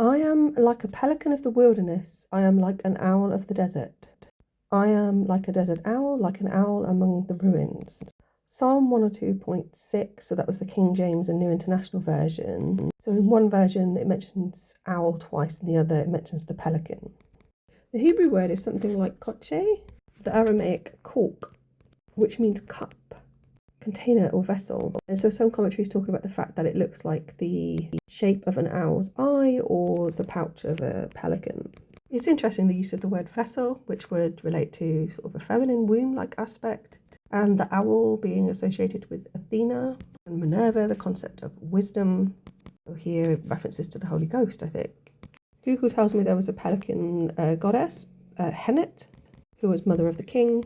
I am like a pelican of the wilderness. I am like an owl of the desert. I am like a desert owl, like an owl among the ruins. Psalm 102.6, so that was the King James and New International Version. So in one version it mentions owl twice, in the other it mentions the pelican. The Hebrew word is something like koche, the Aramaic kork, which means cup, container or vessel. And so some commentaries talking about the fact that it looks like the shape of an owl's eye or the pouch of a pelican. It's interesting the use of the word vessel, which would relate to sort of a feminine womb-like aspect, and the owl being associated with Athena and Minerva, the concept of wisdom. So here references to the Holy Ghost, I think. Google tells me there was a pelican goddess, Hennet, who was mother of the king.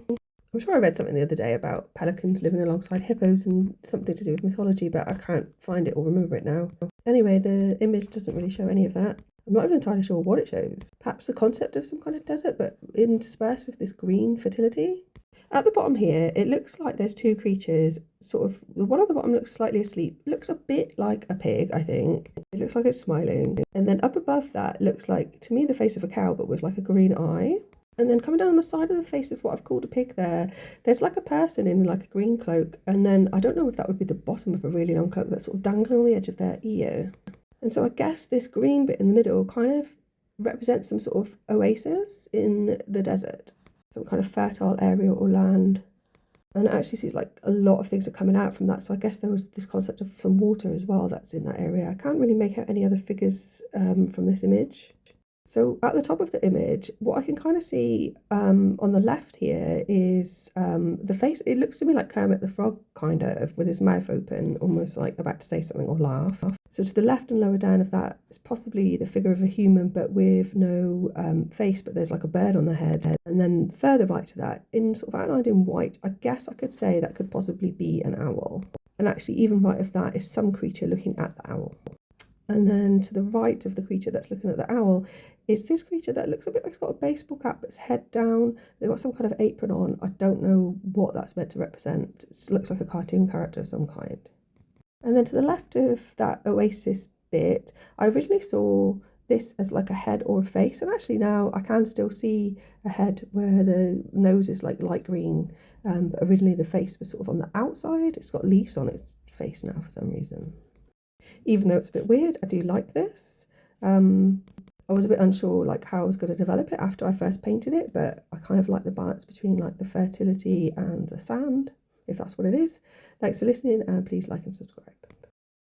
I'm sure I read something the other day about pelicans living alongside hippos and something to do with mythology, but I can't find it or remember it now. Anyway, the image doesn't really show any of that. I'm not even entirely sure what it shows. Perhaps the concept of some kind of desert, but interspersed with this green fertility. At the bottom here, it looks like there's two creatures, sort of, the one at the bottom looks slightly asleep. It looks a bit like a pig, I think. It looks like it's smiling. And then up above that looks like, to me, the face of a cow, but with like a green eye. And then coming down on the side of the face of what I've called a pig there's like a person in like a green cloak. And then I don't know if that would be the bottom of a really long cloak that's sort of dangling on the edge of their ear. And so I guess this green bit in the middle kind of represents some sort of oasis in the desert. Some kind of fertile area or land. And it actually seems like a lot of things are coming out from that. So I guess there was this concept of some water as well that's in that area. I can't really make out any other figures from this image. So at the top of the image, what I can kind of see on the left here is the face. It looks to me like Kermit the Frog, kind of, with his mouth open, almost like about to say something or laugh. So to the left and lower down of that is possibly the figure of a human, but with no face, but there's like a bird on the head. And then further right to that, in sort of outlined in white, I guess I could say that could possibly be an owl. And actually even right of that is some creature looking at the owl. And then to the right of the creature that's looking at the owl is this creature that looks a bit like it's got a baseball cap, but it's head down. They've got some kind of apron on. I don't know what that's meant to represent. It looks like a cartoon character of some kind. And then to the left of that oasis bit, I originally saw this as like a head or a face. And actually now I can still see a head where the nose is like light green. But originally the face was sort of on the outside. It's got leaves on its face now for some reason. Even though it's a bit weird, I do like this. I was a bit unsure like how I was going to develop it after I first painted it, but I kind of like the balance between like the fertility and the sand, if that's what it is. Thanks for listening, and please like and subscribe.